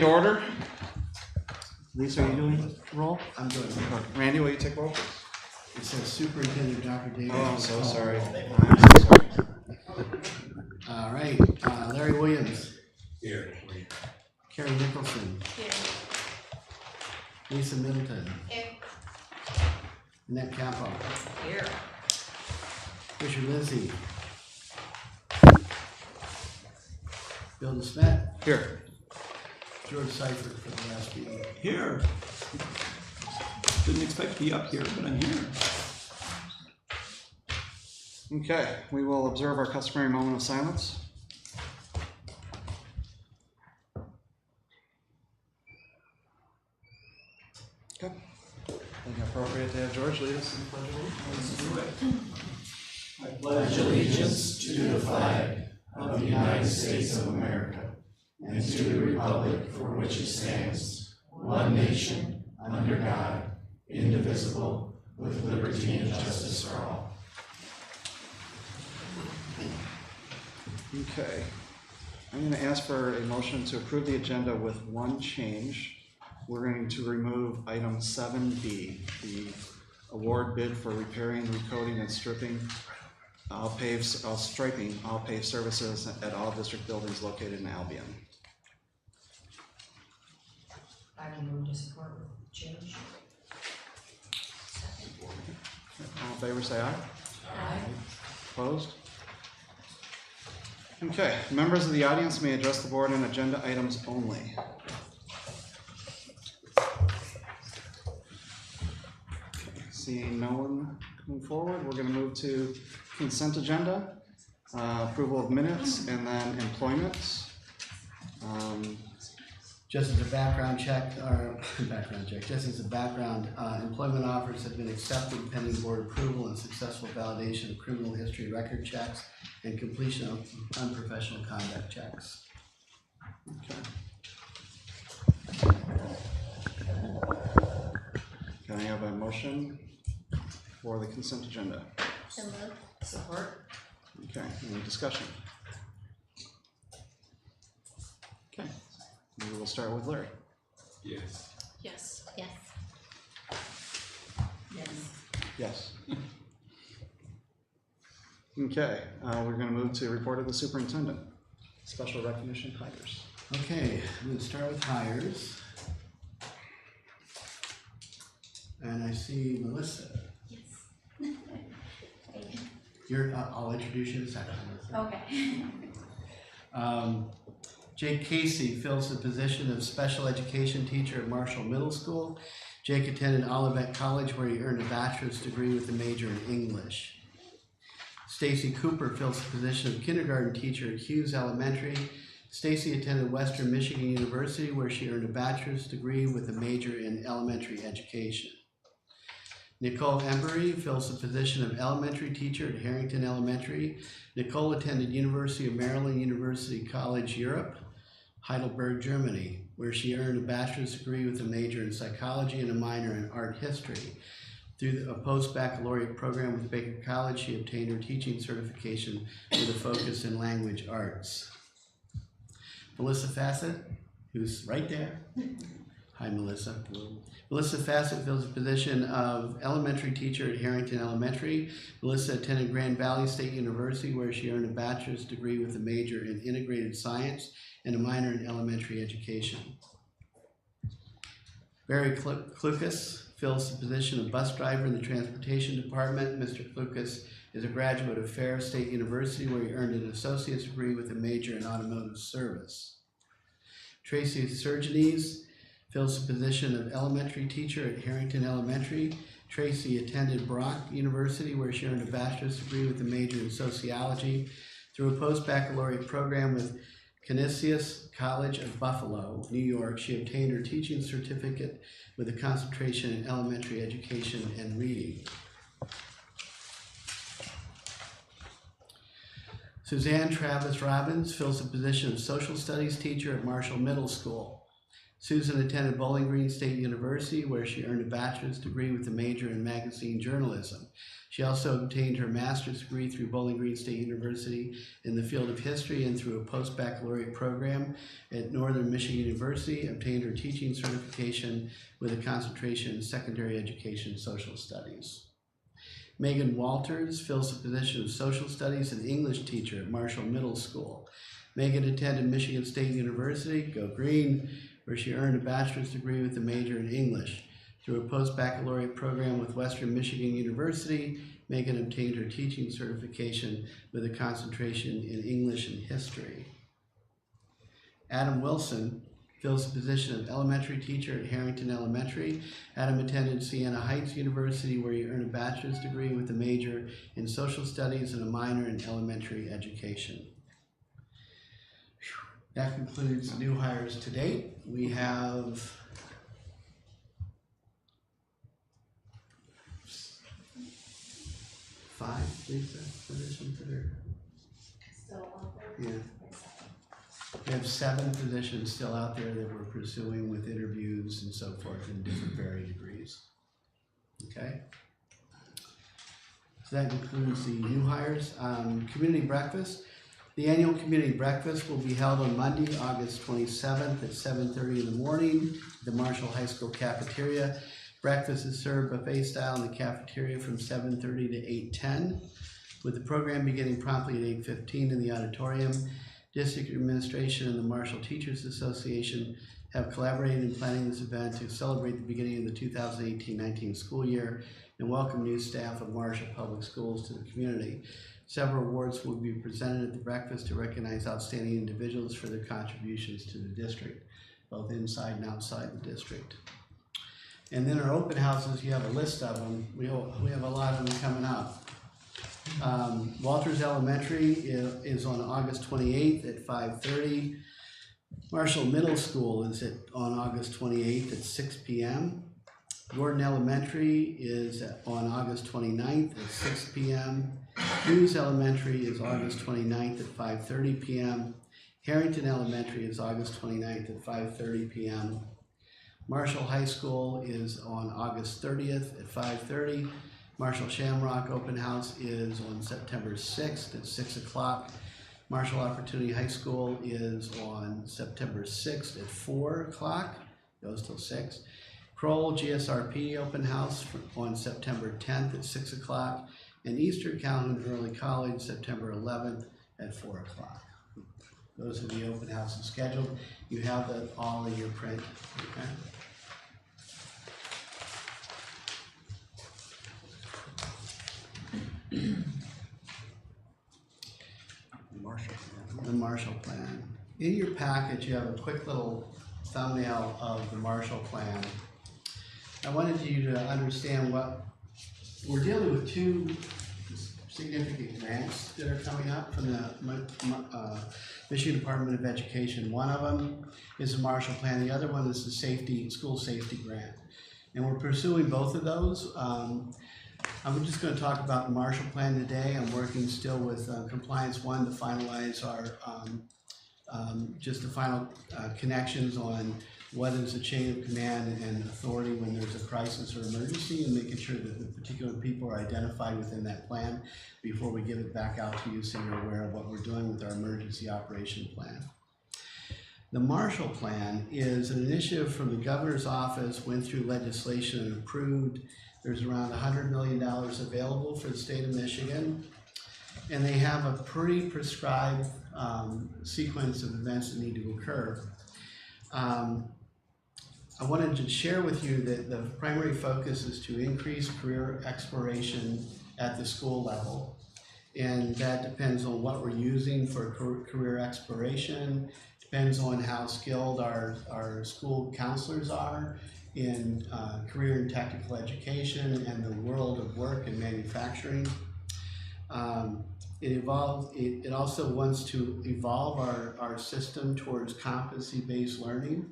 Order. Lisa, are you doing roll? I'm doing it. Randy, will you take roll? It says Superintendent Dr. Davis. Oh, I'm so sorry. I'm so sorry. All right, Larry Williams. Here. Carrie Nicholson. Here. Lisa Middleton. Here. Annette Campo. Here. Fisher Lindsay. Bill DeSmet. Here. George Seifert for the last meeting. Here. Didn't expect to be up here, but I'm here. Okay, we will observe our customary moment of silence. Okay. I think appropriate to have George lead us in the pledge of allegiance. I pledge allegiance to the flag of the United States of America and to the republic for which it stands, one nation, under God, indivisible, with liberty and justice for all. Okay. I'm going to ask for a motion to approve the agenda with one change. We're going to remove item 7B, the award bid for repairing, recoating, and stripping striping all paved surfaces at all district buildings located in Albion. I will move to support with change. All in favor, say aye. Aye. Opposed? Okay, members of the audience may address the board on agenda items only. Seeing no one coming forward, we're going to move to consent agenda, approval of minutes, and then employment. Just as a background check, employment offers have been accepted pending board approval and successful validation of criminal history record checks and completion of unprofessional conduct checks. Okay. Can I have a motion for the consent agenda? So moved. Support. Okay, any discussion? Okay, we will start with Larry. Yes. Yes. Yes. Yes. Yes. Okay, we're going to move to report of the superintendent. Special recognition hires. Okay, I'm going to start with hires. And I see Melissa. Yes. I'll introduce you in a second, Melissa. Okay. Jake Casey fills the position of special education teacher at Marshall Middle School. Jake attended Olivet College where he earned a bachelor's degree with a major in English. Stacy Cooper fills the position of kindergarten teacher at Hughes Elementary. Stacy attended Western Michigan University where she earned a bachelor's degree with a major in elementary education. Nicole Embry fills the position of elementary teacher at Harrington Elementary. Nicole attended University of Maryland University College Europe, Heidelberg, Germany, where she earned a bachelor's degree with a major in psychology and a minor in art history. Through a post-baccalaureate program with Baker College, she obtained her teaching certification with a focus in language arts. Melissa Fassett, who's right there. Hi, Melissa. Melissa Fassett fills the position of elementary teacher at Harrington Elementary. Melissa attended Grand Valley State University where she earned a bachelor's degree with a major in integrated science and a minor in elementary education. Barry Klukas fills the position of bus driver in the transportation department. Mr. Klukas is a graduate of Ferris State University where he earned an associate's degree with a major in automotive service. Tracy Surgenes fills the position of elementary teacher at Harrington Elementary. Tracy attended Brock University where she earned a bachelor's degree with a major in sociology. Through a post-baccalaureate program with Canisius College of Buffalo, New York, she obtained her teaching certificate with a concentration in elementary education and reading. Suzanne Travis Robbins fills the position of social studies teacher at Marshall Middle School. Susan attended Bowling Green State University, where she earned a bachelor's degree with a major in magazine journalism. She also obtained her master's degree through Bowling Green State University in the field of history and through a post-baccalaureate program at Northern Michigan University, obtained her teaching certification with a concentration in secondary education social studies. Megan Walters fills the position of social studies and English teacher at Marshall Middle School. Megan attended Michigan State University, go Green, where she earned a bachelor's degree with a major in English. Through a post-baccalaureate program with Western Michigan University, Megan obtained her teaching certification with a concentration in English and history. Adam Wilson fills the position of elementary teacher at Harrington Elementary. Adam attended Siena Heights University, where he earned a bachelor's degree with a major in social studies and a minor in elementary education. That concludes new hires to date. We have 5, Lisa, positions that are, Still on there? yeah. We have 7 positions still out there that we're pursuing with interviews and so forth in different varying degrees. Okay? So that concludes the new hires. Community breakfast. The annual community breakfast will be held on Monday, August 27th at 7:30 in the morning at the Marshall High School cafeteria. Breakfast is served buffet style in the cafeteria from 7:30 to 8:10, with the program beginning promptly at 8:15 in the auditorium. District Administration and the Marshall Teachers Association have collaborated in planning this event to celebrate the beginning of the 2018-19 school year and welcome new staff of Marshall Public Schools to the community. Several awards will be presented at the breakfast to recognize outstanding individuals for their contributions to the district, both inside and outside the district. And then our open houses, you have a list of them. We have a lot of them coming up. Walters Elementary is on August 28th at 5:30. Marshall Middle School is on August 28th at 6 p.m. Gordon Elementary is on August 29th at 6 p.m. Hughes Elementary is August 29th at 5:30 p.m. Harrington Elementary is August 29th at 5:30 p.m. Marshall High School is on August 30th at 5:30. Marshall Shamrock Open House is on September 6th at 6 o'clock. Marshall Opportunity High School is on September 6th at 4 o'clock, goes till 6. Kroll GSRP Open House on September 10th at 6 o'clock. And Eastern Calhoun Early College, September 11th at 4 o'clock. Those are the open houses scheduled. You have that all in your print, okay? The Marshall Plan. In your package, you have a quick little thumbnail of the Marshall Plan. I wanted you to understand what we're dealing with. 2 significant grants that are coming up from the Michigan Department of Education. One of them is the Marshall Plan. The other one is the school safety grant. And we're pursuing both of those. I'm just going to talk about the Marshall Plan today. I'm working still with Compliance One to finalize our just the final connections on what is a chain of command and authority when there's a crisis or emergency, and making sure that the particular people are identified within that plan before we give it back out to you so you're aware of what we're doing with our emergency operation plan. The Marshall Plan is an initiative from the governor's office, went through legislation and approved. There's around $100 million available for the state of Michigan, and they have a pretty prescribed sequence of events that need to occur. I wanted to share with you that the primary focus is to increase career exploration at the school level, and that depends on what we're using for career exploration, depends on how skilled our school counselors are in career and technical education and the world of work and manufacturing. It also wants to evolve our system towards competency-based learning.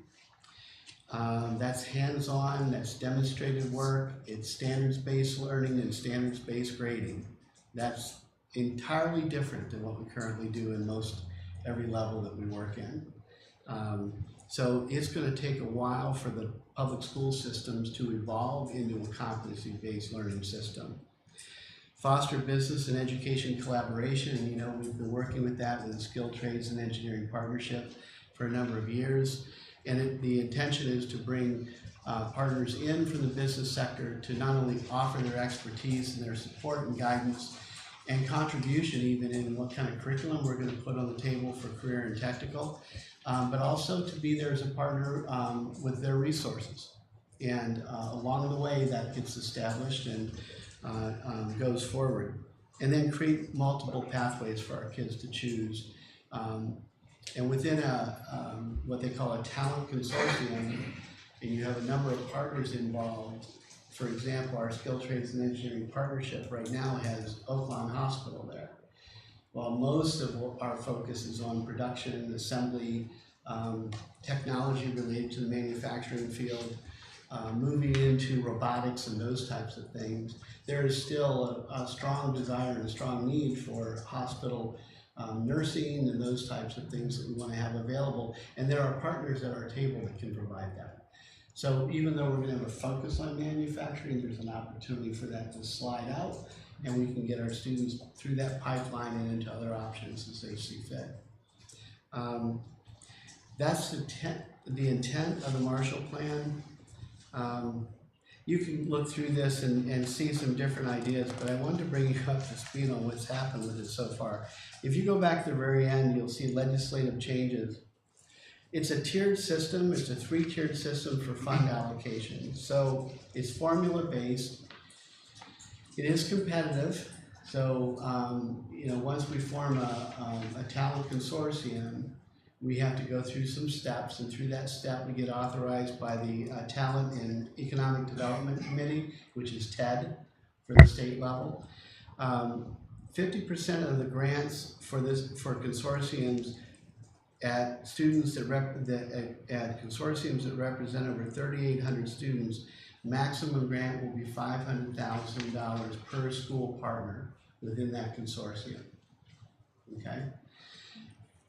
That's hands-on, that's demonstrated work, it's standards-based learning and standards-based grading. That's entirely different than what we currently do in most every level that we work in. So it's going to take a while for the public school systems to evolve into a competency-based learning system. Foster business and education collaboration. You know, we've been working with that with the Skilled Trades and Engineering Partnership for a number of years. And the intention is to bring partners in from the business sector to not only offer their expertise and their support and guidance and contribution even in what kind of curriculum we're going to put on the table for career and technical, but also to be there as a partner with their resources. And along the way that gets established and goes forward. And then create multiple pathways for our kids to choose. And within what they call a talent consortium, and you have a number of partners involved. For example, our Skilled Trades and Engineering Partnership right now has Oaklawn Hospital there. While most of our focus is on production, assembly, technology related to the manufacturing field, moving into robotics and those types of things, there is still a strong desire and a strong need for hospital nursing and those types of things that we want to have available. And there are partners at our table that can provide that. So even though we're going to have a focus on manufacturing, there's an opportunity for that to slide out, and we can get our students through that pipeline and into other options as they see fit. That's the intent of the Marshall Plan. You can look through this and see some different ideas, but I wanted to bring you up to speed on what's happened with it so far. If you go back to the very end, you'll see legislative changes. It's a tiered system. It's a 3-tiered system for fund allocation. So it's formula-based. It is competitive. So you know, once we form a talent consortium, we have to go through some steps, and through that step, we get authorized by the Talent and Economic Development Committee, which is TED for the state level. 50% of the grants for consortiums at students at consortiums that represent over 3,800 students, maximum grant will be $500,000 per school partner within that consortium. Okay.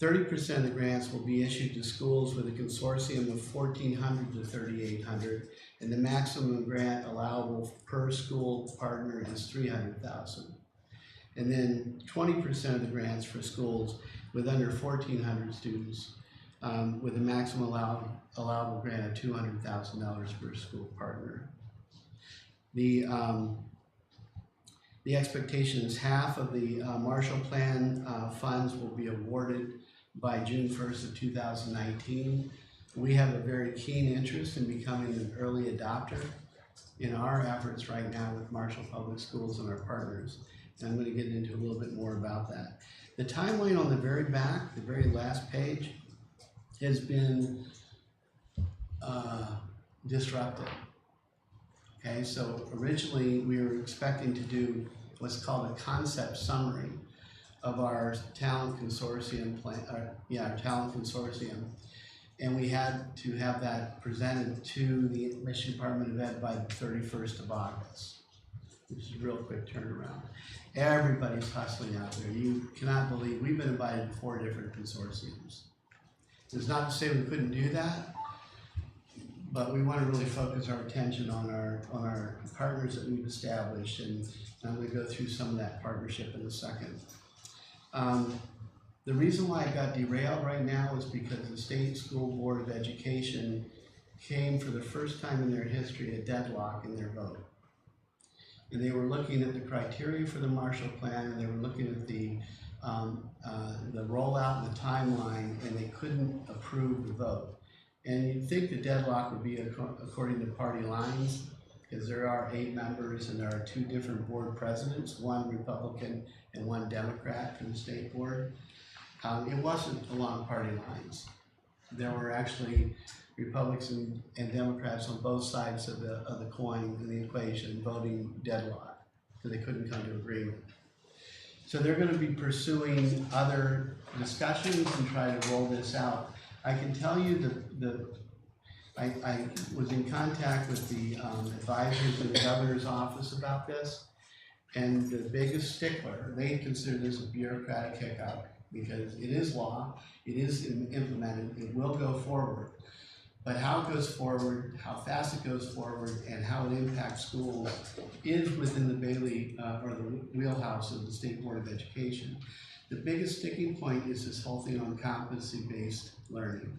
30% of the grants will be issued to schools with a consortium of 1,400 to 3,800, and the maximum grant allowable per school partner is $300,000. And then 20% of the grants for schools with under 1,400 students, with a maximum allowable grant of $200,000 per school partner. The expectation is half of the Marshall Plan funds will be awarded by June 1st of 2019. We have a very keen interest in becoming an early adopter in our efforts right now with Marshall Public Schools and our partners. And I'm going to get into a little bit more about that. The timeline on the very back, the very last page, has been disrupted. Okay, so originally we were expecting to do what's called a concept summary of our talent consortium plan, our talent consortium, and we had to have that presented to the Michigan Department of Ed by the 31st of August, which is a real quick turnaround. Everybody's hustling out there. You cannot believe we've been invited to 4 different consortiums. It's not to say we couldn't do that, but we want to really focus our attention on our partners that we've established, and I'm going to go through some of that partnership in a second. The reason why it got derailed right now is because the State School Board of Education came for the first time in their history a deadlock in their vote. And they were looking at the criteria for the Marshall Plan, and they were looking at the rollout and the timeline, and they couldn't approve the vote. And you'd think the deadlock would be according to party lines, because there are 8 members and there are 2 different board presidents, 1 Republican and 1 Democrat for the state board. It wasn't along party lines. There were actually Republicans and Democrats on both sides of the coin in the equation voting deadlock, because they couldn't come to agreement. So they're going to be pursuing other discussions and try to roll this out. I can tell you I was in contact with the advisors in the governor's office about this, and the biggest stickler, they consider this a bureaucratic hiccup, because it is law, it is implemented, it will go forward. But how it goes forward, how fast it goes forward, and how it impacts schools is within the Bailey, or the wheelhouse of the State Board of Education. The biggest sticking point is this whole thing on competency-based learning.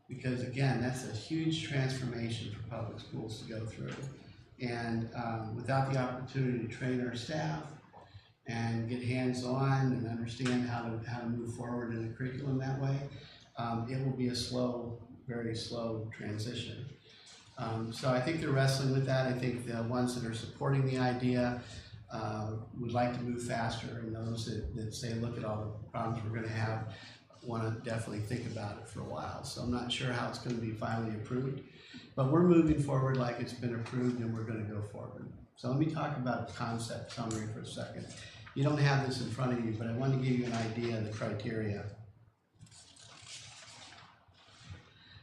Because again, that's a huge transformation for public schools to go through. And without the opportunity to train our staff and get hands-on and understand how to move forward in the curriculum that way, it will be a slow, very slow transition. So I think they're wrestling with that. I think the ones that are supporting the idea would like to move faster, and those that say, look at all the problems we're going to have, want to definitely think about it for a while. So I'm not sure how it's going to be finally approved, but we're moving forward like it's been approved, and we're going to go forward. So let me talk about the concept summary for a second. You don't have this in front of you, but I want to give you an idea of the criteria.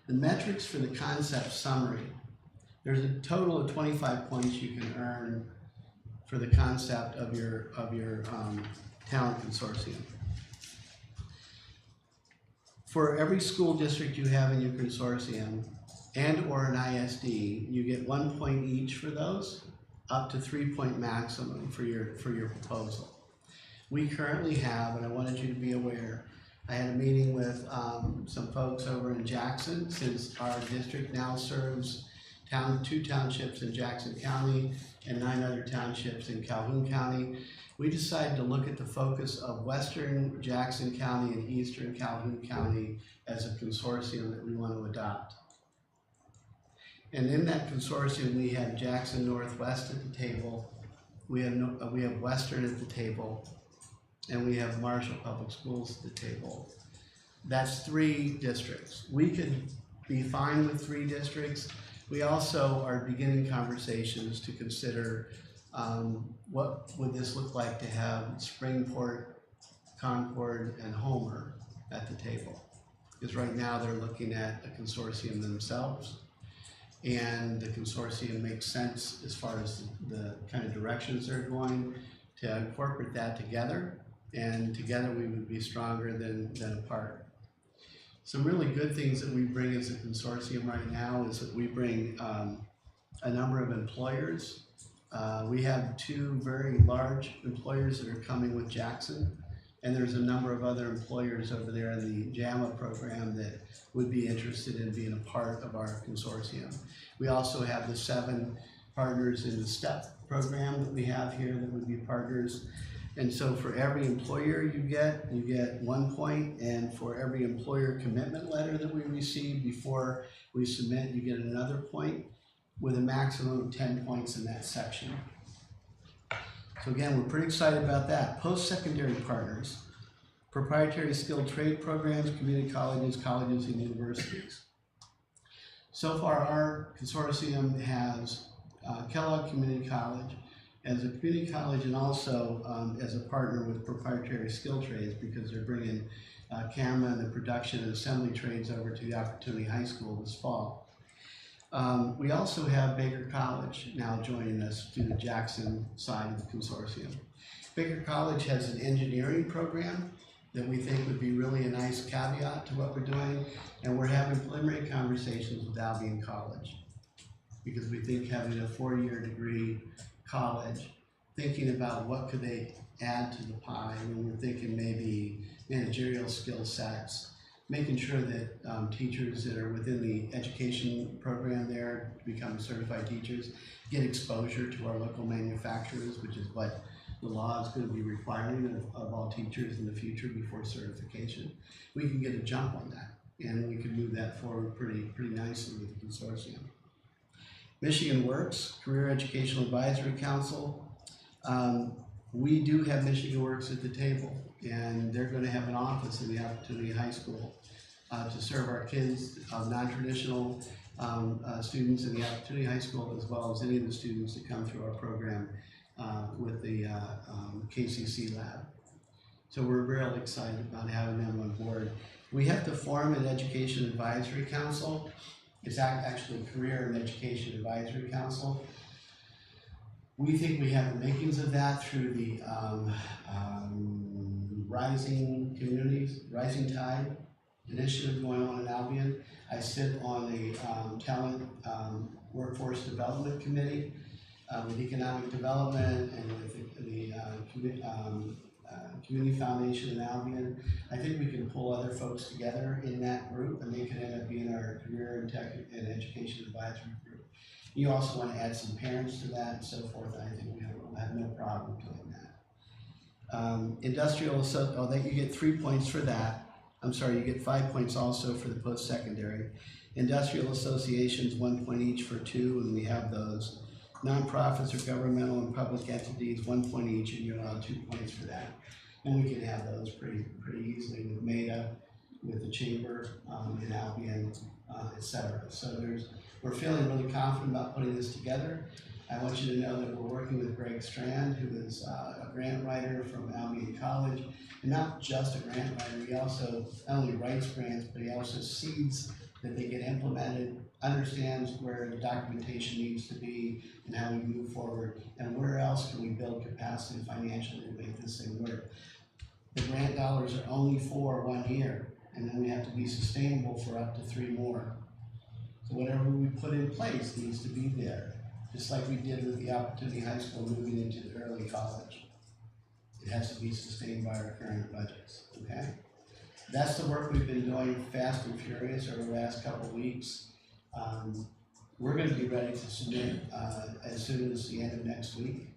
The metrics for the concept summary, there's a total of 25 points you can earn for the concept of your talent consortium. For every school district you have in your consortium and or an ISD, you get 1 point each for those, up to 3 point maximum for your proposal. We currently have, and I wanted you to be aware, I had a meeting with some folks over in Jackson, since our district now serves 2 townships in Jackson County and 9 other townships in Calhoun County. We decided to look at the focus of Western Jackson County and Eastern Calhoun County as a consortium that we want to adopt. And in that consortium, we have Jackson Northwest at the table, we have Western at the table, and we have Marshall Public Schools at the table. That's 3 districts. We could be fine with 3 districts. We also are beginning conversations to consider what would this look like to have Springport, Concord, and Homer at the table. Because right now they're looking at a consortium themselves, and the consortium makes sense as far as the kind of directions they're going to incorporate that together, and together we would be stronger than apart. Some really good things that we bring as a consortium right now is that we bring a number of employers. We have 2 very large employers that are coming with Jackson, and there's a number of other employers over there in the JAMA program that would be interested in being a part of our consortium. We also have the 7 partners in the STEP program that we have here that would be partners. And so for every employer you get 1 point, and for every employer commitment letter that we receive before we submit, you get another point, with a maximum of 10 points in that section. So again, we're pretty excited about that. Post-secondary partners, proprietary skilled trade programs, community colleges, colleges, and universities. So far, our consortium has Kellogg Community College as a community college, and also as a partner with proprietary skill trades, because they're bringing camera and the production and assembly trades over to the Opportunity High School this fall. We also have Baker College now joining us through the Jackson side of the consortium. Baker College has an engineering program that we think would be really a nice caveat to what we're doing, and we're having preliminary conversations with Albion College, because we think having a 4-year degree college, thinking about what could they add to the pie, when we're thinking maybe managerial skill sets, making sure that teachers that are within the education program there to become certified teachers get exposure to our local manufacturers, which is what the law is going to be requiring of all teachers in the future before certification. We can get a jump on that, and we can move that forward pretty nicely with the consortium. Michigan Works, Career Educational Advisory Council. We do have Michigan Works at the table, and they're going to have an office in the Opportunity High School to serve our kids of non-traditional students in the Opportunity High School, as well as any of the students that come through our program with the KCC lab. So we're really excited about having them on board. We have to form an Education Advisory Council. It's actually Career and Education Advisory Council. We think we have the makings of that through the Rising Communities, Rising Tide initiative going on in Albion. I sit on the Talent Workforce Development Committee with Economic Development and with the Community Foundation in Albion. I think we can pull other folks together in that group, and they could end up being our career and tech and education advisory group. You also want to add some parents to that and so forth. I think we have no problem doing that. You get 3 points for that. I'm sorry, you get 5 points also for the post-secondary. Industrial associations, 1 point each for 2, and we have those. Nonprofits or governmental and public entities, 1 point each, and you're allowed 2 points for that. And we can have those pretty easily with MEDA, with the chamber in Albion, etc. So we're feeling really confident about putting this together. I want you to know that we're working with Greg Strand, who is a grant writer from Albion College, and not just a grant writer. He also not only writes grants, but he also sees that they get implemented, understands where the documentation needs to be and how we move forward, and where else can we build capacity financially to make this thing work. The grant dollars are only for 1 year, and then we have to be sustainable for up to 3 more. So whatever we put in place needs to be there, just like we did with the Opportunity High School moving into the early college. It has to be sustained by our current budgets, okay? That's the work we've been doing fast and furious over the last couple of weeks. We're going to be ready to submit as soon as the end of next week.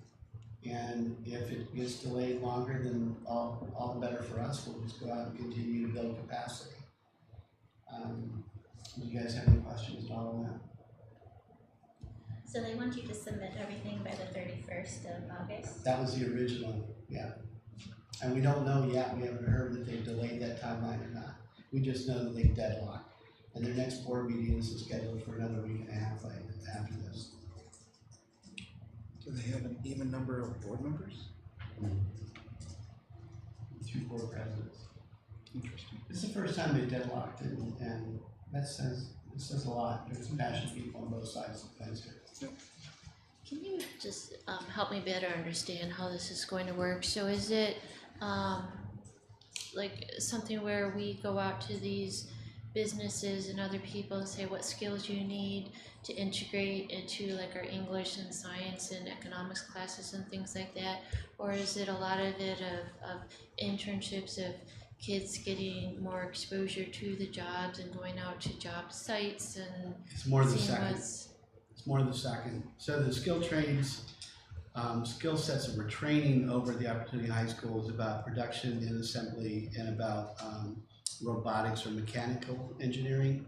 And if it gets delayed longer, then all the better for us. We'll just go out and continue to build capacity. Do you guys have any questions at all on that? So they want you to submit everything by the 31st of August? That was the original, yeah. And we don't know yet. We haven't heard that they've delayed that timeline or not. We just know that they've deadlocked. And their next board meeting is scheduled for another week and a half after this. Do they have an even number of board members? 2 board presidents. Interesting. It's the first time they deadlocked, and it says a lot. There's some passionate people on both sides of the fence here. Can you just help me better understand how this is going to work? So is it like something where we go out to these businesses and other people and say what skills you need to integrate into like our English and science and economics classes and things like that? Or is it a lot of it of internships, of kids getting more exposure to the jobs and going out to job sites and It's more the seeing second. what's... It's more the second. So the skill trades, skill sets that we're training over at the Opportunity High School is about production and assembly and about robotics or mechanical engineering.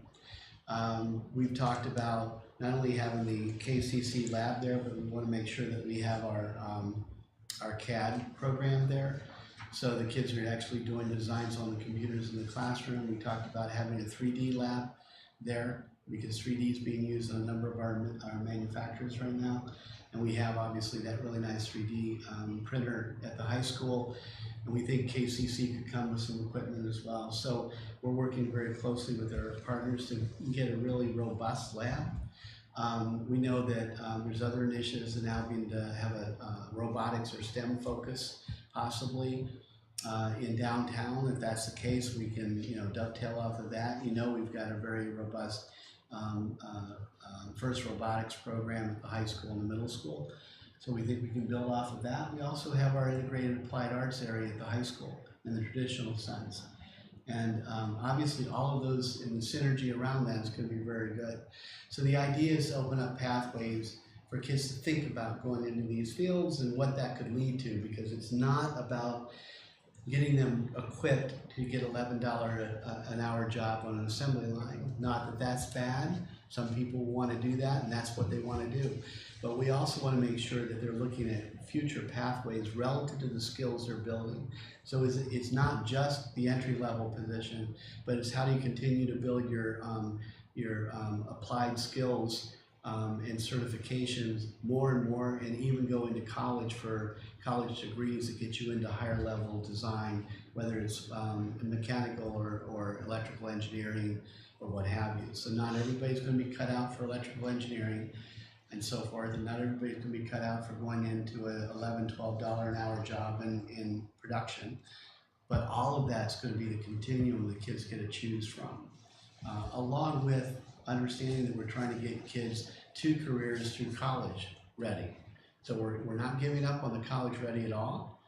We've talked about not only having the KCC lab there, but we want to make sure that we have our CAD program there. So the kids are actually doing designs on the computers in the classroom. We talked about having a 3D lab there, because 3D is being used on a number of our manufacturers right now. And we have obviously that really nice 3D printer at the high school. And we think KCC could come with some equipment as well. So we're working very closely with our partners to get a really robust lab. We know that there's other initiatives in Albion to have a robotics or STEM focus, possibly in downtown. If that's the case, we can dovetail off of that. We've got a very robust FIRST robotics program at the high school and the middle school. So we think we can build off of that. We also have our integrated applied arts area at the high school in the traditional sense. And obviously all of those in the synergy around that is going to be very good. So the idea is to open up pathways for kids to think about going into these fields and what that could lead to, because it's not about getting them equipped to get $11 an hour job on an assembly line. Not that that's bad. Some people want to do that, and that's what they want to do. But we also want to make sure that they're looking at future pathways relative to the skills they're building. So it's not just the entry-level position, but it's how do you continue to build your applied skills and certifications more and more, and even go into college for college degrees that get you into higher level design, whether it's mechanical or electrical engineering or what have you. So not everybody's going to be cut out for electrical engineering and so forth, and not everybody's going to be cut out for going into a $11, $12 an hour job in production. But all of that's going to be the continuum the kids get to choose from, along with understanding that we're trying to get kids to careers through college ready. So we're not giving up on the college ready at all.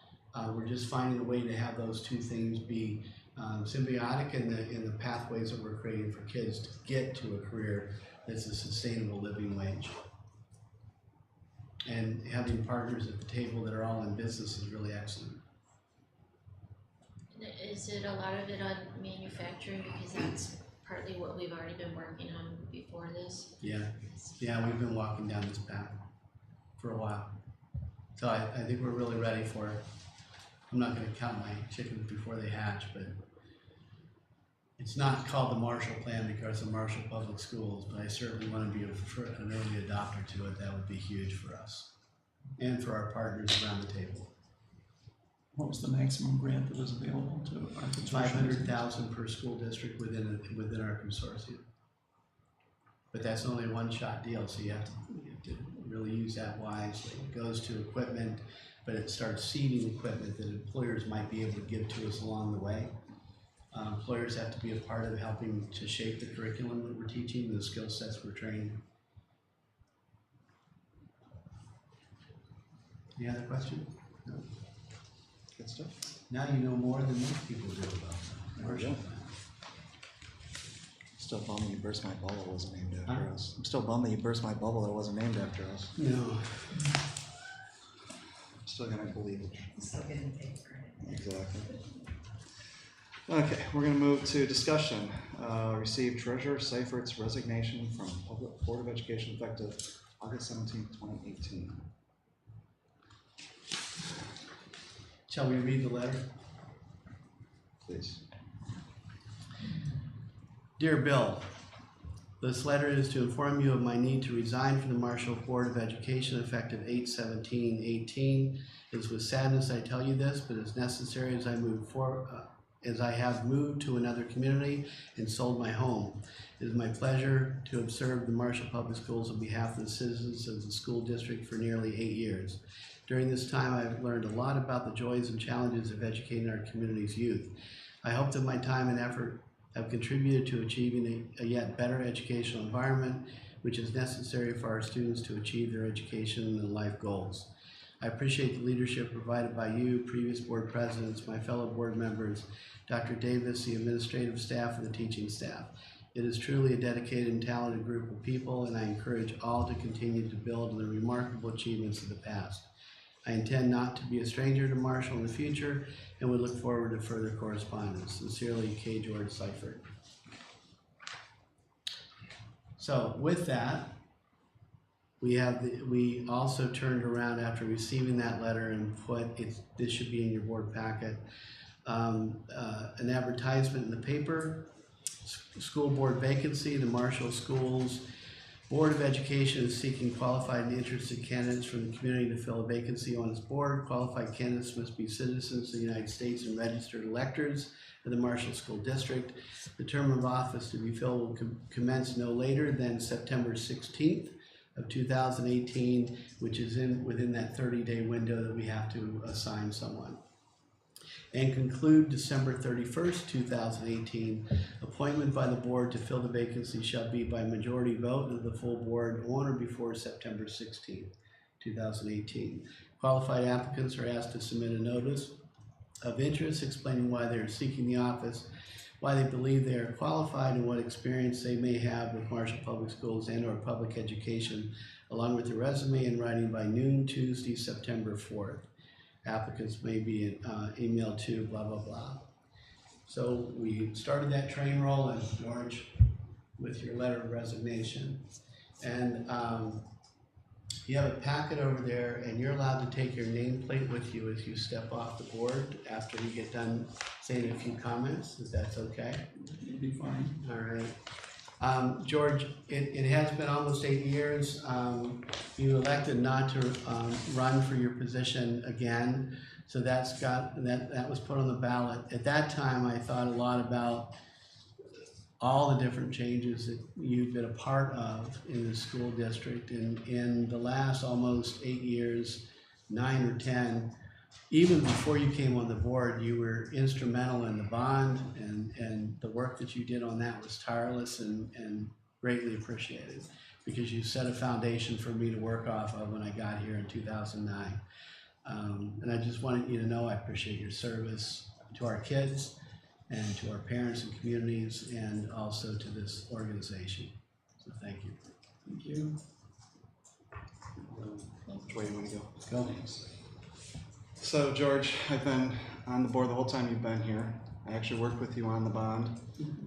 We're just finding a way to have those two things be symbiotic in the pathways that we're creating for kids to get to a career that's a sustainable living wage. And having partners at the table that are all in business is really excellent. Is it a lot of it on manufacturing, because that's partly what we've already been working on before this? Yeah, we've been walking down this path for a while. So I think we're really ready for it. I'm not gonna count my chickens before they hatch, but it's not called the Marshall Plan because of Marshall Public Schools, but I certainly want to be an early adopter to it. That would be huge for us and for our partners around the table. What was the maximum grant that was available to our consortium? 500,000 per school district within our consortium. But that's only a one-shot deal, so you have to really use that wisely. It goes to equipment, but it starts seeding equipment that employers might be able to give to us along the way. Employers have to be a part of helping to shape the curriculum that we're teaching, the skill sets we're training. Any other questions? No. Good stuff. Now you know more than most people do about the Marshall Plan. Still bummed that you burst my bubble wasn't named after us. I'm still bummed that you burst my bubble that wasn't named after us. No. Still gonna believe it. Still getting paid credit. Exactly. Okay, we're gonna move to discussion. Receive Treasurer Seifert's resignation from Public Board of Education effective August 17th, 2018. Shall we read the letter? Please. Dear Bill, this letter is to inform you of my need to resign from the Marshall Board of Education effective 8/17/18. It is with sadness I tell you this, but it's necessary as I move forward. As I have moved to another community and sold my home. It is my pleasure to have served the Marshall Public Schools on behalf of the citizens of the school district for nearly 8 years. During this time, I have learned a lot about the joys and challenges of educating our community's youth. I hope that my time and effort have contributed to achieving a yet better educational environment, which is necessary for our students to achieve their education and life goals. I appreciate the leadership provided by you, previous board presidents, my fellow board members, Dr. Davis, the administrative staff, and the teaching staff. It is truly a dedicated and talented group of people, and I encourage all to continue to build on the remarkable achievements of the past. I intend not to be a stranger to Marshall in the future, and would look forward to further correspondence. Sincerely, K. George Seifert. So with that, we also turned around after receiving that letter and put, this should be in your board packet, an advertisement in the paper, school board vacancy. The Marshall Schools Board of Education is seeking qualified and interested candidates from the community to fill a vacancy on its board. Qualified candidates must be citizens of the United States and registered electors of the Marshall School District. The term of office to be filled will commence no later than September 16th. Of 2018, which is within that 30-day window that we have to assign someone, and conclude December 31st, 2018. Appointment by the board to fill the vacancy shall be by majority vote of the full board on or before September 16th, 2018. Qualified applicants are asked to submit a notice of interest explaining why they are seeking the office, why they believe they are qualified, and what experience they may have with Marshall Public Schools and or public education, along with a resume in writing by noon Tuesday, September 4th. Applicants may be emailed to blah, blah, blah. So we started that train rolling, George, with your letter of resignation. And you have a packet over there, and you're allowed to take your nameplate with you as you step off the board after you get done saying a few comments, if that's okay. It'll be fine. All right. George, it has been almost 8 years. You elected not to run for your position again, so that was put on the ballot. At that time, I thought a lot about all the different changes that you've been a part of in the school district. And in the last almost 8 years, 9 or 10, even before you came on the board, you were instrumental in the bond, and the work that you did on that was tireless and greatly appreciated, because you set a foundation for me to work off of when I got here in 2009. And I just wanted you to know I appreciate your service to our kids and to our parents and communities, and also to this organization. So thank you. Thank you. Which way do you want to go? Go. So George, I've been on the board the whole time you've been here. I actually worked with you on the bond.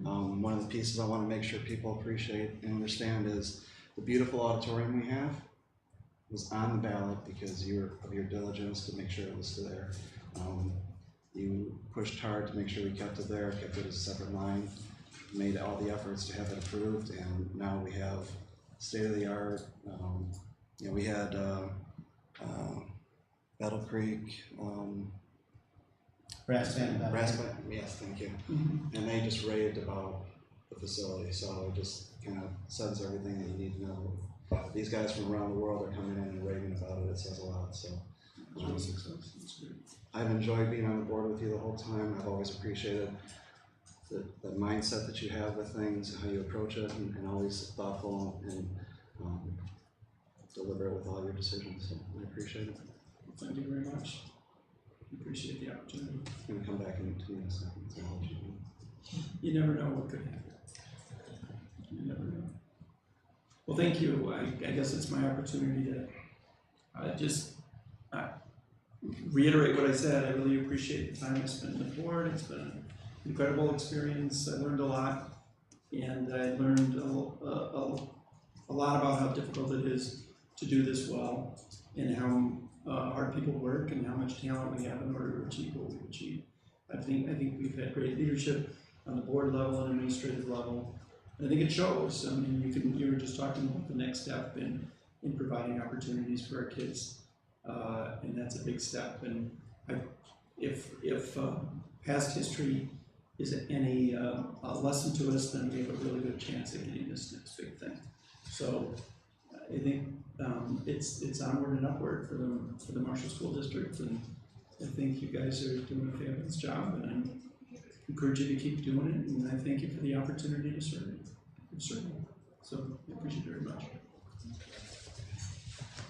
One of the pieces I want to make sure people appreciate and understand is the beautiful auditorium we have was on the ballot because of your diligence to make sure it was there. You pushed hard to make sure we kept it there, kept it as a separate line, made all the efforts to have it approved, and now we have state-of-the-art. You know, we had Battle Creek, Brass band. yes, thank you. And they just raved about the facility, so it just kind of says everything that you need to know. These guys from around the world are coming in and raving about it. It says a lot. So I've enjoyed being on the board with you the whole time. I've always appreciated the mindset that you have with things, how you approach it, and always thoughtful and deliberate with all your decisions. So I appreciate it. Well, thank you very much. Appreciate the opportunity. I'm going to come back in 2 minutes. So I'll let you know. You never know what could happen. You never know. Well, thank you. I guess it's my opportunity to just reiterate what I said. I really appreciate the time I spent on the board. It's been an incredible experience. I learned a lot, and I learned a lot about how difficult it is to do this well, and how hard people work, and how much talent we have in order to achieve what we achieve. I think we've had great leadership on the board level and administrative level. I think it shows. I mean, you were just talking about the next step in providing opportunities for our kids, and that's a big step. And if past history is any lesson to us, then we have a really good chance at getting this next big thing. So I think it's onward and upward for the Marshall School District, and I think you guys are doing a fabulous job, and I encourage you to keep doing it, and I thank you for the opportunity to serve. So I appreciate it very much.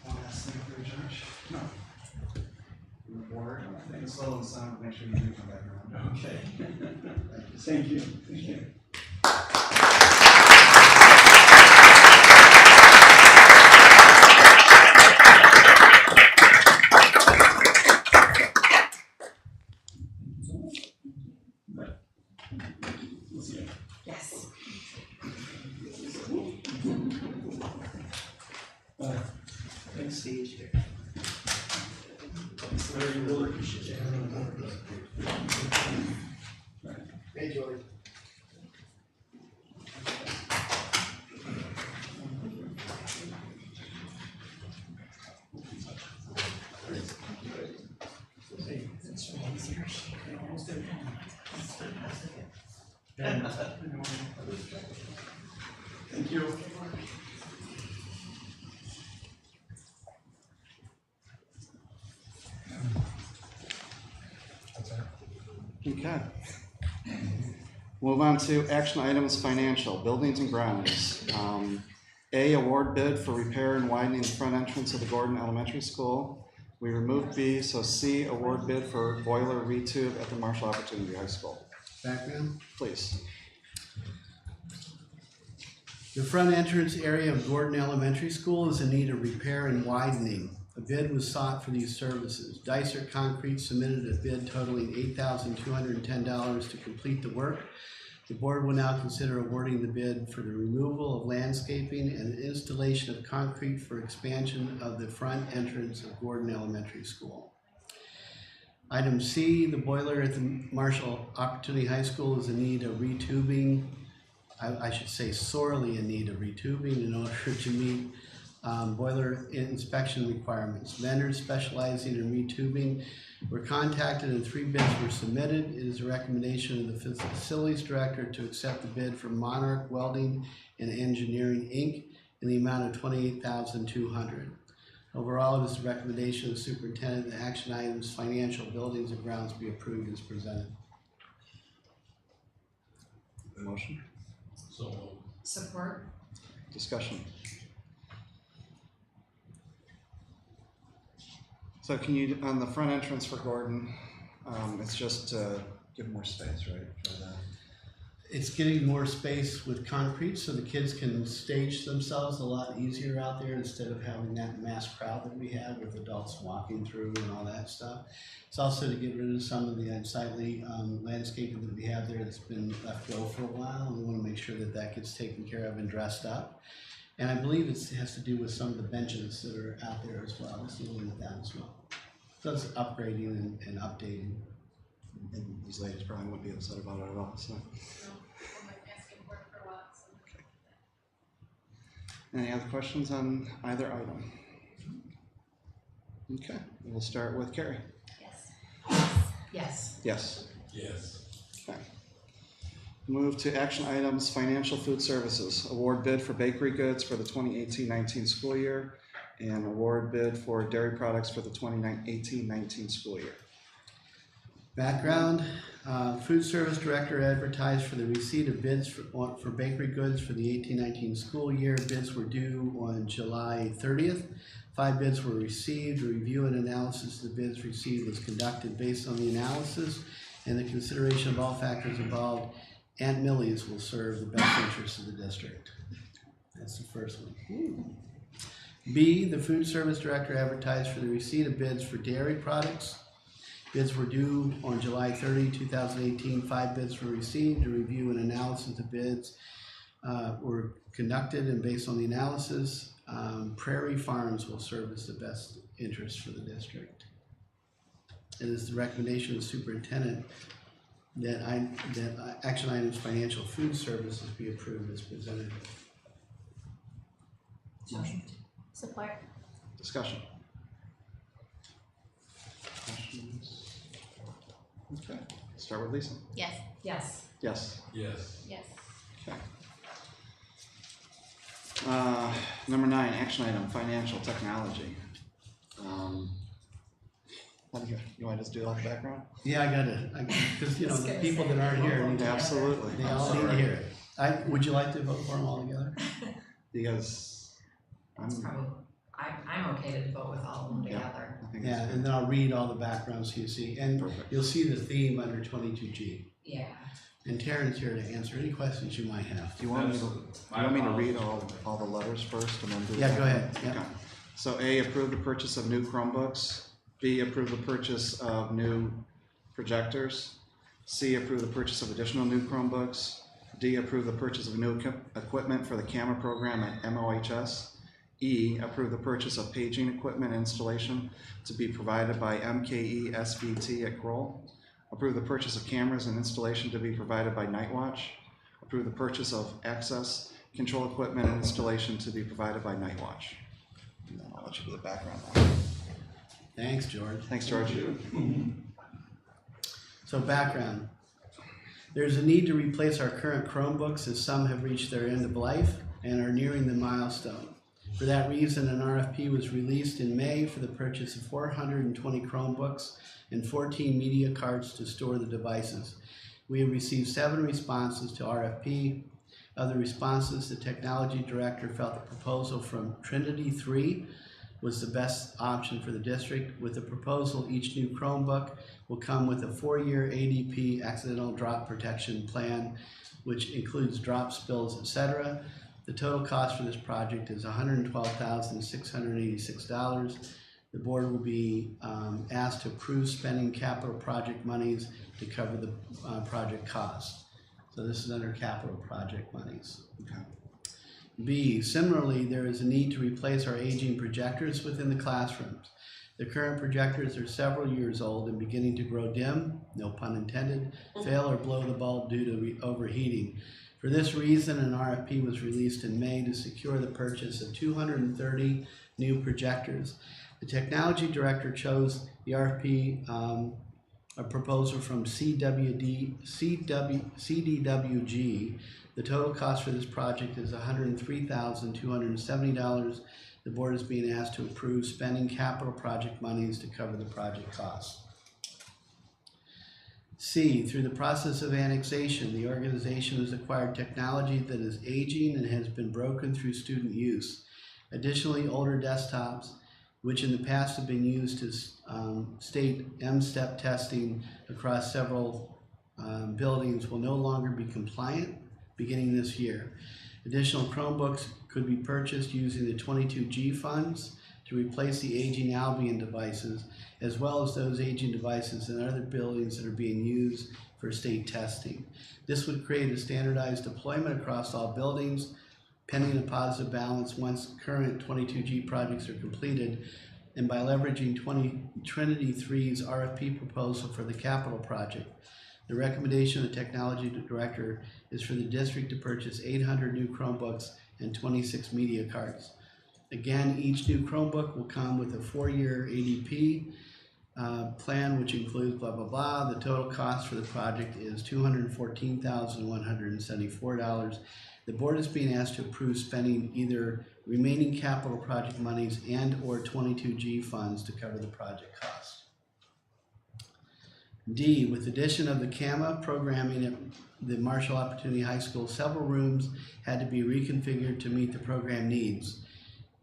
One last thing for you, Josh. No. From the board, I think it's slow and sound. Make sure you do come back around. Okay. Thank you. Thank you. Yes. Thanks, Steve. Very really appreciate it. Hey, Joey. Thank you. Okay. Move on to action items, financial, buildings and grounds. A, award bid for repair and widening the front entrance of the Gordon Elementary School. We removed B, so C, award bid for boiler retube at the Marshall Opportunity High School. Background. Please. The front entrance area of Gordon Elementary School is in need of repair and widening. A bid was sought for these services. Dicer Concrete submitted a bid totaling $8,210 to complete the work. The board will now consider awarding the bid for the removal of landscaping and installation of concrete for expansion of the front entrance of Gordon Elementary School. Item C, the boiler at the Marshall Opportunity High School is in need of retubing. I should say sorely in need of retubing in order to meet boiler inspection requirements. Vendors specializing in retubing were contacted and 3 bids were submitted. It is a recommendation of the facilities director to accept the bid from Monarch Welding and Engineering, Inc. in the amount of $28,200. Overall, it is the recommendation of the superintendent that action items, financial, buildings, and grounds be approved as presented. Motion, So moved. Support. discussion. So can you, on the front entrance for Gordon, it's just to give more space, right, for that? It's getting more space with concrete so the kids can stage themselves a lot easier out there instead of having that mass crowd that we have with adults walking through and all that stuff. It's also to get rid of some of the unsightly landscaping that we have there that's been left go for a while, and we want to make sure that that gets taken care of and dressed up. And I believe it has to do with some of the benches that are out there as well. It's dealing with that as well. So it's upgrading and updating. And these ladies probably wouldn't be upset about it at all, so. Any other questions on either item? Okay, we'll start with Carrie. Yes. Yes. Yes. Okay. Move to action items, financial food services. Award bid for bakery goods for the 2018-19 school year and award bid for dairy products for the 2018-19 school year. Background, food service director advertised for the receipt of bids for bakery goods for the 18-19 school year. Bids were due on July 30th. 5 bids were received. A review and analysis of the bids received was conducted based on the analysis and the consideration of all factors involved. Aunt Millie's will serve the best interests of the district. That's the first one. B, the food service director advertised for the receipt of bids for dairy products. Bids were due on July 30, 2018. 5 bids were received. A review and analysis of bids were conducted, and based on the analysis, Prairie Farms will serve as the best interest for the district. It is the recommendation of the superintendent that action items financial food services be approved as presented. Motion. Support. Discussion. Questions? Okay, start with Lisa. Yes. Yes. Yes. Yes. Yes. Okay. Number 9, action item, financial technology. You want to just do all the background? Yeah, I gotta, because you know, the people that aren't here, need to- Absolutely. they all need to hear it. Would you like to vote for them all together? Because It's probably, I'm okay to vote with all of them Yeah. together. I think Yeah, it's and then I'll read all the backgrounds so you see, and perfect. you'll see the theme under 22G. Yeah. And Taryn's here to answer any questions you might have. Do you want me to read all the letters first and then do Yeah, that? go ahead, yeah. Okay. So A, approve the purchase of new Chromebooks. B, approve the purchase of new projectors. C, approve the purchase of additional new Chromebooks. D, approve the purchase of new equipment for the camera program at MOHS. E, approve the purchase of paging equipment installation to be provided by MKE SVT at Kroll. Approve the purchase of cameras and installation to be provided by Nightwatch. Approve the purchase of access control equipment and installation to be provided by Nightwatch. And then I'll let you do the background now. Thanks, George. Thanks, George. So background. There's a need to replace our current Chromebooks as some have reached their end of life and are nearing the milestone. For that reason, an RFP was released in May for the purchase of 420 Chromebooks and 14 media cards to store the devices. We have received 7 responses to RFP. Of the responses, the technology director felt the proposal from Trinity 3 was the best option for the district. With the proposal, each new Chromebook will come with a 4-year ADP accidental drop protection plan, which includes drop spills, etc. The total cost for this project is $112,686. The board will be asked to approve spending capital project monies to cover the project costs. So this is under capital project monies. Okay. B, similarly, there is a need to replace our aging projectors within the classrooms. The current projectors are several years old and beginning to grow dim, no pun intended, fail or blow the bulb due to overheating. For this reason, an RFP was released in May to secure the purchase of 230 new projectors. The technology director chose the RFP, a proposal from CDWG, The total cost for this project is $103,270. The board is being asked to approve spending capital project monies to cover the project costs. C, through the process of annexation, the organization has acquired technology that is aging and has been broken through student use. Additionally, older desktops, which in the past have been used to state M-step testing across several buildings, will no longer be compliant beginning this year. Additional Chromebooks could be purchased using the 22G funds to replace the aging Albion devices, as well as those aging devices in other buildings that are being used for state testing. This would create a standardized deployment across all buildings, pending a positive balance once current 22G projects are completed, and by leveraging Trinity 3's RFP proposal for the capital project. The recommendation of the technology director is for the district to purchase 800 new Chromebooks and 26 media cards. Again, each new Chromebook will come with a 4-year ADP plan, which includes blah, blah, blah. The total cost for the project is $214,174. The board is being asked to approve spending either remaining capital project monies and or 22G funds to cover the project cost. D, with the addition of the CAMA programming at the Marshall Opportunity High School, several rooms had to be reconfigured to meet the program needs.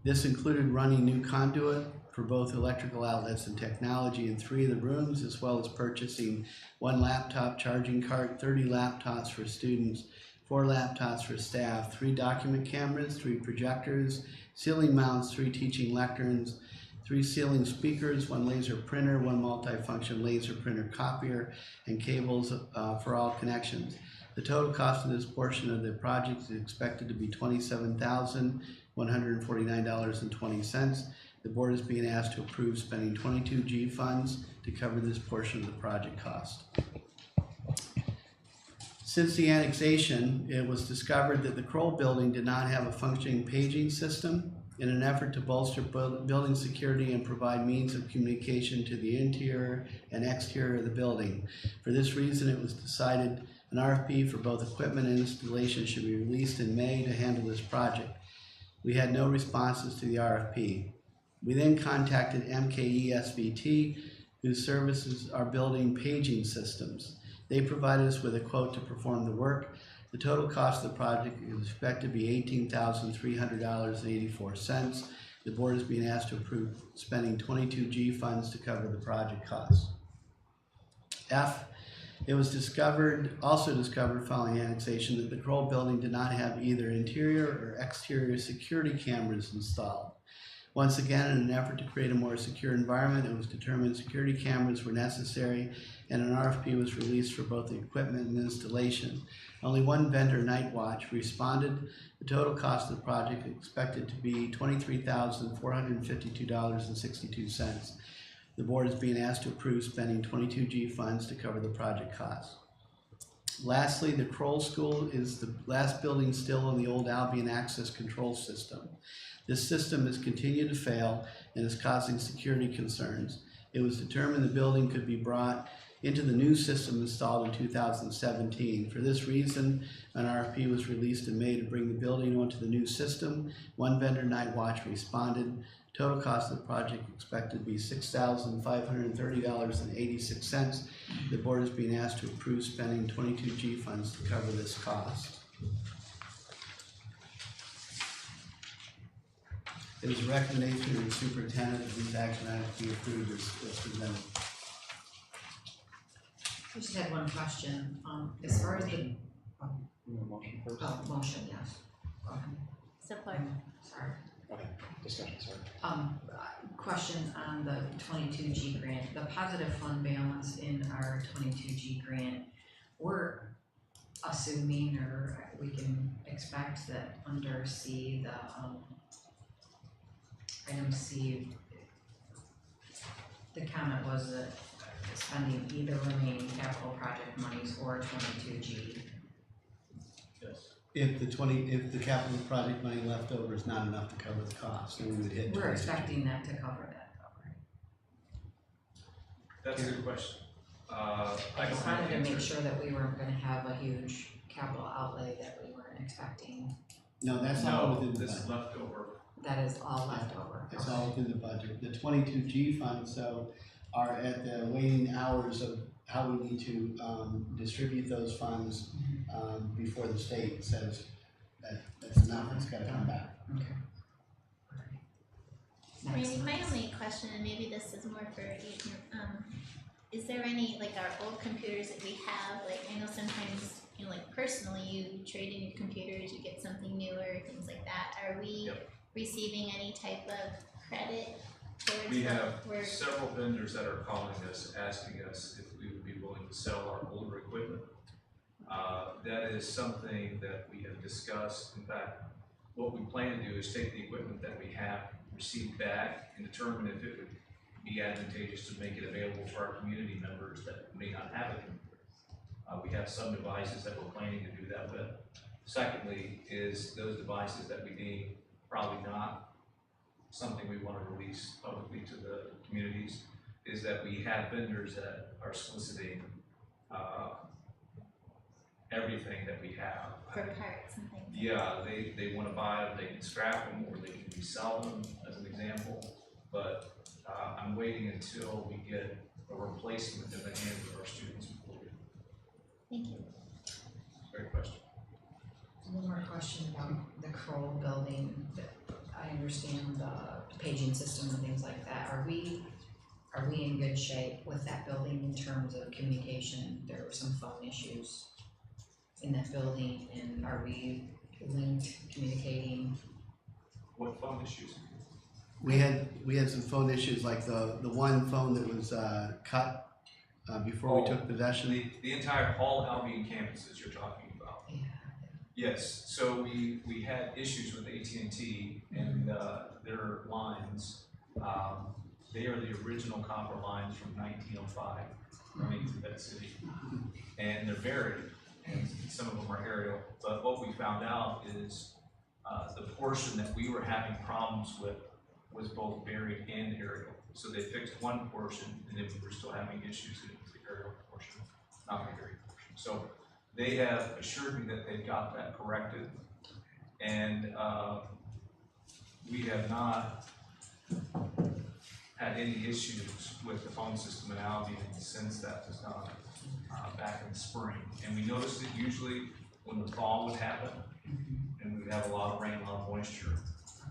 This included running new conduit for both electrical outlets and technology in 3 of the rooms, as well as purchasing 1 laptop charging cart, 30 laptops for students, 4 laptops for staff, 3 document cameras, 3 projectors, ceiling mounts, 3 teaching lecterns, 3 ceiling speakers, 1 laser printer, 1 multifunction laser printer copier, and cables for all connections. The total cost of this portion of the project is expected to be $27,149.20. The board is being asked to approve spending 22G funds to cover this portion of the project cost. Since the annexation, it was discovered that the Kroll building did not have a functioning paging system. In an effort to bolster building security and provide means of communication to the interior and exterior of the building. For this reason, it was decided an RFP for both equipment and installation should be released in May to handle this project. We had no responses to the RFP. We then contacted MKE SVT, whose services are building paging systems. They provided us with a quote to perform the work. The total cost of the project is expected to be $18,300.84. The board is being asked to approve spending 22G funds to cover the project costs. F, it was also discovered following annexation that the Kroll building did not have either interior or exterior security cameras installed. Once again, in an effort to create a more secure environment, it was determined security cameras were necessary, and an RFP was released for both the equipment and installation. Only 1 vendor, Night Watch, responded. The total cost of the project is expected to be $23,452.62. The board is being asked to approve spending 22G funds to cover the project costs. Lastly, the Kroll School is the last building still in the old Albion access control system. This system has continued to fail and is causing security concerns. It was determined the building could be brought into the new system installed in 2017. For this reason, an RFP was released in May to bring the building onto the new system. 1 vendor, Night Watch, responded. Total cost of the project expected to be $6,530.86. The board is being asked to approve spending 22G funds to cover this cost. It is a recommendation of the superintendent that these action items be approved as presented. I just had one question, as far as the, You want a motion first? motion, yes. Go ahead. Support. Sorry. Okay, discussion, sorry. Question on the 22G grant, the positive fund balance in our 22G grant, we're assuming, or we can expect that under C, the, item C, the comment was that spending either remaining capital project monies or 22G. Yes. If the capital project money left over is not enough to cover the cost, then we would hit. We're expecting that to cover that, though, right? That's a good question. I just wanted to make sure that we weren't gonna have a huge capital outlay that we weren't expecting? No, that's all No, within the this budget. is leftover. That is all left over. It's all within the budget. The 22G funds, so, are at the waiting hours of how we need to distribute those funds before the state says that that's enough, it's gotta come back. Okay. Alright. Randy, my Next. only question, and maybe this is more for you, is there any, like our old computers that we have, like I know sometimes, you know, like personally you trade in your computers, you get something newer, things like that. Are we Yep. receiving any type of credit towards We what have we're, several vendors that are calling us, asking us if we would be willing to sell our older equipment. That is something that we have discussed. In fact, what we plan to do is take the equipment that we have received back and determine if it would be advantageous to make it available for our community members that may not have a computer. We have some devices that we're planning to do that with. Secondly, is those devices that we deem probably not something we want to release publicly to the communities, is that we have vendors that are soliciting everything that we have. for parts and things? Yeah, they want to buy them, they can scrap them, or they can resell them, as an example. But I'm waiting until we get a replacement in the hands of our students before we. Thank you. Great question. One more question about the Kroll building. I understand the paging system and things like that. Are we in good shape with that building in terms of communication? There were some phone issues in that building, and are we linked, communicating? What phone issues? We had some phone issues, like the one phone that was cut before we took possession. The entire, all Albion campuses you're talking about. Yeah. Yes, so we had issues with AT&T and their lines. They are the original copper lines from 1905 running through that city. And they're buried, and some of them are aerial. But what we found out is the portion that we were having problems with was both buried and aerial. So they fixed one portion, and then we were still having issues with the aerial portion, not the buried portion. So they have assured me that they've got that corrected, and we have not had any issues with the phone system in Albion since that was done back in the spring. And we noticed it usually when the thaw would happen, and we would have a lot of rain, a lot of moisture.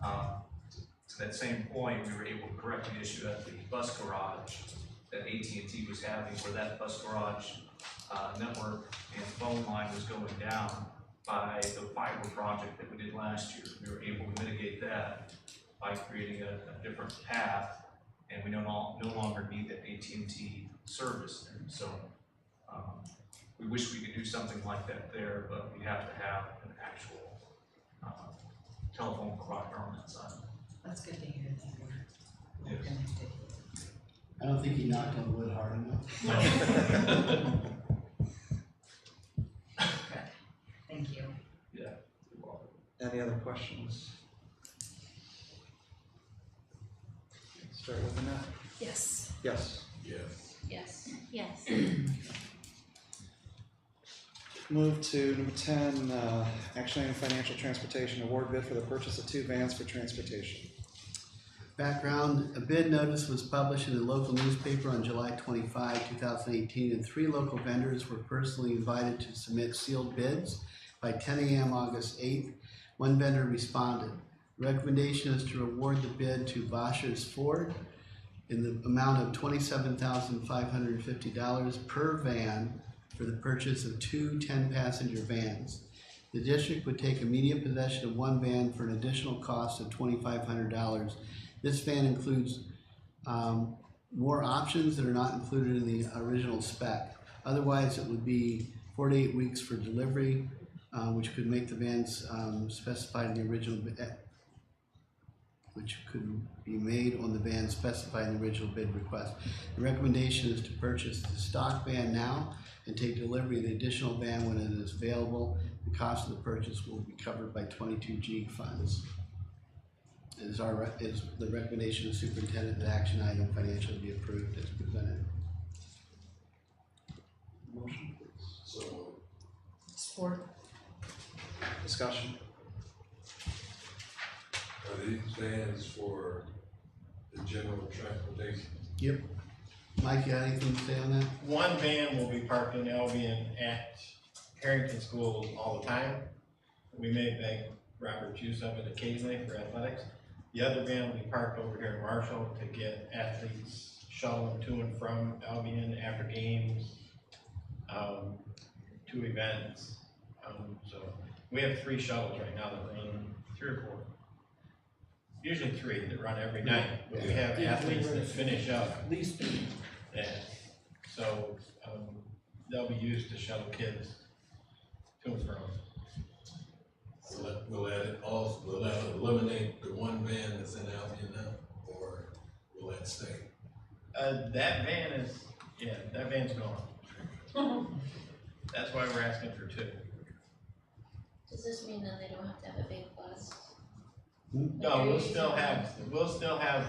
To that same point, we were able to correct the issue at the bus garage that AT&T was having, where that bus garage network and phone line was going down by the fiber project that we did last year. We were able to mitigate that by creating a different path, and we no longer need that AT&T service. And so we wish we could do something like that there, but we have to have an actual telephone provider on that side. That's good to hear that we're Yes. connected. I don't think he knocked on wood hard enough. Good, thank you. Yeah, you're welcome. Any other questions? Start with Annette. Yes. Yes. Yes. Yes. Move to number 10, action item financial transportation award bid for the purchase of 2 vans for transportation. Background, a bid notice was published in the local newspaper on July 25, 2018, and 3 local vendors were personally invited to submit sealed bids by 10 a.m. August 8th. One vendor responded. Recommendation is to award the bid to Boschers Ford in the amount of $27,550 per van for the purchase of 2 10-passenger vans. The district would take immediate possession of 1 van for an additional cost of $2,500. This van includes more options that are not included in the original spec. Otherwise, it would be 4 to 8 weeks for delivery, which could make the vans specified in the original which could be made on the van specified in the original bid request. The recommendation is to purchase the stock van now and take delivery of the additional van when it is available. The cost of the purchase will be covered by 22G funds. Is the recommendation of the superintendent that action item financially be approved as presented. Motion, please. So Support. Discussion. Discussion. Are these vans for the general transportation? Yep. Mike, you got anything to say on that? One van will be parked in Albion at Harrington School all the time. We may make Robert use of it occasionally for athletics. The other van will be parked over here in Marshall to get athletes shuttling to and from Albion after games, to events. So we have 3 shuttles right now that run, 3 or 4. Usually 3 that run every night, but we have athletes that finish up. At least 3. Yeah, so, they'll be used to shuttle kids to and from. Will that eliminate the one van that's in Albion now, or will that stay? That van is, that van's gone. That's why we're asking for 2. Does this mean that they don't have to have a big bus? No, we'll still have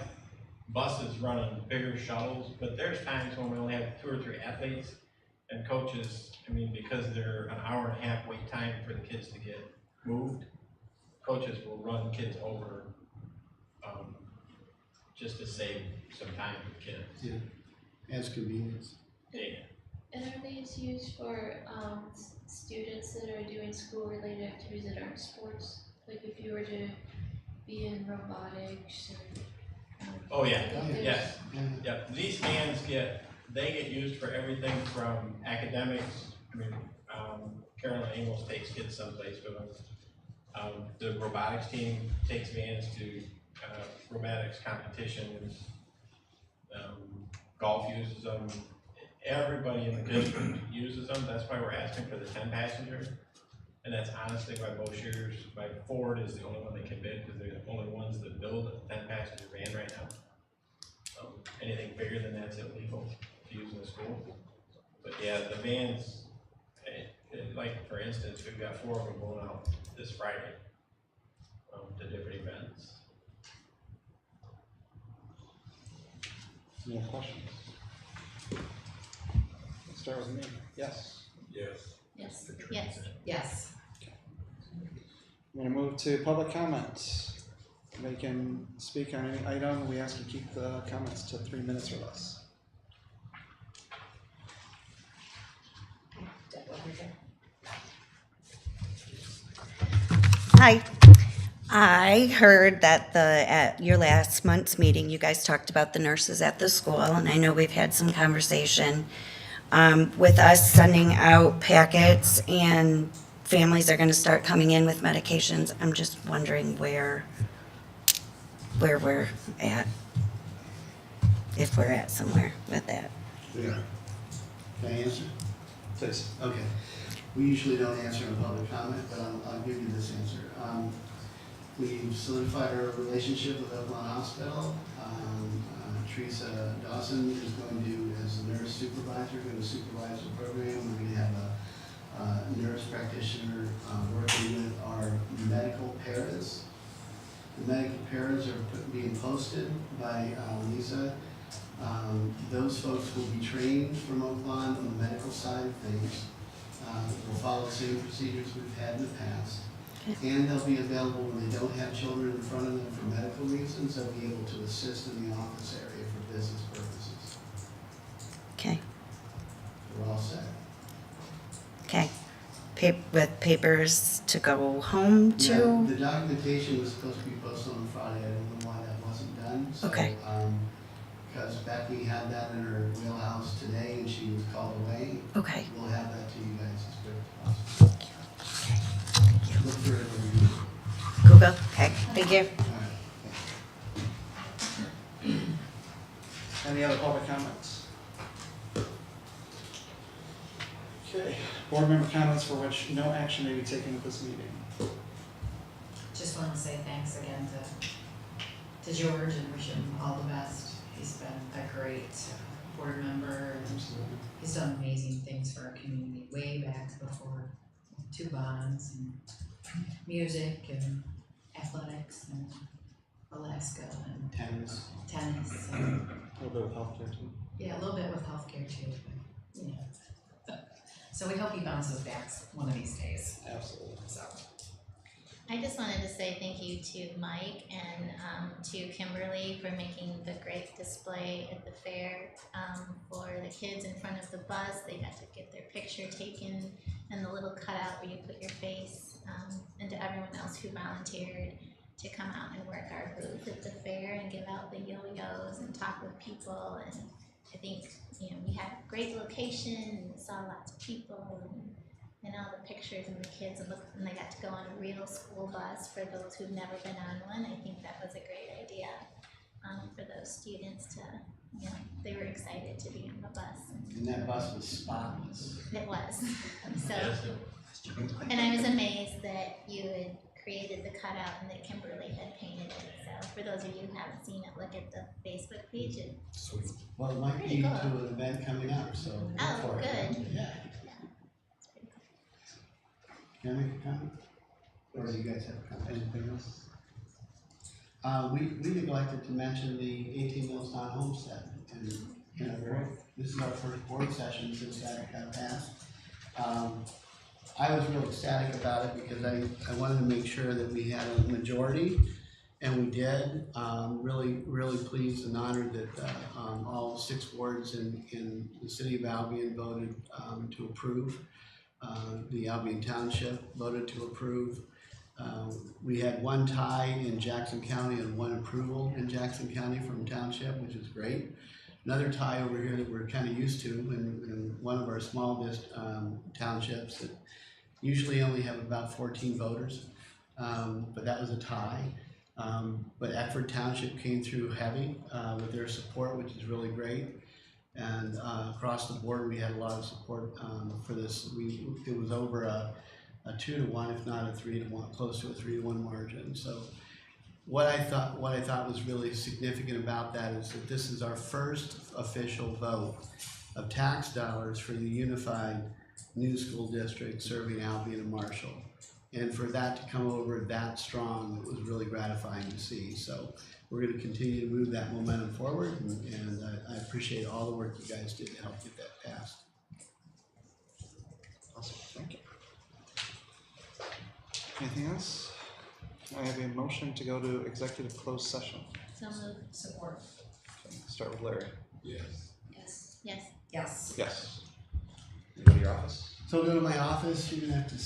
buses running bigger shuttles, but there's times when we only have 2 or 3 athletes and coaches, because they're an hour and a half wait time for the kids to get moved, coaches will run kids over, just to save some time for the kids. Yeah. As convenience. Yeah. And are these used for students that are doing school-related activities that aren't sports? Like if you were to be in robotics or Oh, yeah, there's- yes. Yeah. Yep, these vans get used for everything from academics. Carolyn Amos takes kids someplace with them. The robotics team takes vans to robotics competitions. Golf uses them. Everybody in the district uses them. That's why we're asking for the 10 passengers. And that's honestly why Ford is the only one that can bid, because they're the only ones that build a 10 passenger van right now. Anything bigger than that's illegal to use in the school. But yeah, the vans, like for instance, we've got 4 of them going out this Friday to different events. Any other questions? Let's start with me. Yes. Yes. Yes. Yes. Yes. I'm gonna move to public comment. They can speak on any item. We ask you to keep the comments to 3 minutes or less. Hi. I heard that at your last month's meeting, you guys talked about the nurses at the school, and I know we've had some conversation with us sending out packets, and families are gonna start coming in with medications. I'm just wondering where we're at, if we're at somewhere with that. Yeah. Can I answer? Please. Okay. We usually don't answer in public comment, but I'll give you this answer. We've solidified our relationship with Oakland Hospital. Teresa Dawson is going to, as the nurse supervisor, going to supervise the program. We're going to have a nurse practitioner working with our medical paras. The medical paras are being posted by Lisa. Those folks will be trained from Oakland on the medical side of things. We'll follow the same procedures we've had in the past. And they'll be available when they don't have children in front of them for medical reasons. They'll be able to assist in the office area for business purposes. Okay, We're all set. okay. With papers to go home Yeah, to? the documentation was supposed to be posted on Friday. I don't know why that wasn't done. So, Okay. Because Becky had that in her wheelhouse today and she was called away. Okay. We'll have that to you guys as quick as possible. Look for it when you Google, okay, thank you. all right. Any other public comments? Okay, board member comments for which no action may be taken at this meeting. Just want to say thanks again to George and wish him all the best. He's been a great board member, and Absolutely. he's done amazing things for our community way back before 2 bonds and music and athletics and Alaska and Tennis. tennis and, A little bit of healthcare too. yeah, a little bit with healthcare too, but, you know. So we hope he bounces back one of these days, Absolutely. so. I just wanted to say thank you to Mike and to Kimberly for making the great display at the fair for the kids in front of the bus. They got to get their picture taken and the little cutout where you put your face, and to everyone else who volunteered to come out and work our booth at the fair and give out the yo-yos and talk with people. And I think, you know, we had a great location and saw lots of people and all the pictures and the kids and they got to go on a real school bus for those who've never been on one. I think that was a great idea for those students to, you know, they were excited to be on the bus. And that bus was spotless. It was. So, Yes, it was. and I was amazed that you had created the cutout and that Kimberly had painted it. So for those of you who haven't seen it, look at the Facebook page. Well, it might be Pretty to cool. an event coming up, so look Oh, for it. good. Yeah. Can I make a comment? Or do you guys have a comment? Anything else? We neglected to mention the 18 Mills Town Homestead, and, you know, this is our first board session since that got passed. I was real ecstatic about it because I wanted to make sure that we had a majority, and we did. Really pleased and honored that all 6 wards in the city of Albion voted to approve. The Albion Township voted to approve. We had 1 tie in Jackson County and 1 approval in Jackson County from Township, which is great. Another tie over here that we're kind of used to in one of our small townships that usually only have about 14 voters, but that was a tie. But Eckford Township came through heavy with their support, which is really great. And across the board, we had a lot of support for this. It was over a 2-to-1, if not a 3-to-1, close to a 3-to-1 margin. So what I thought was really significant about that is that this is our first official vote of tax dollars for the unified new school district serving Albion and Marshall. And for that to come over that strong, it was really gratifying to see. So we're going to continue to move that momentum forward, and I appreciate all the work you guys did to help get that passed. Awesome, thank you. Anything else? I have a motion to go to executive closed session. So moved. Support. Okay, start with Larry. Yes. Yes. Yes. Yes. Yes. You go to your office? So go to my office, you're going to have to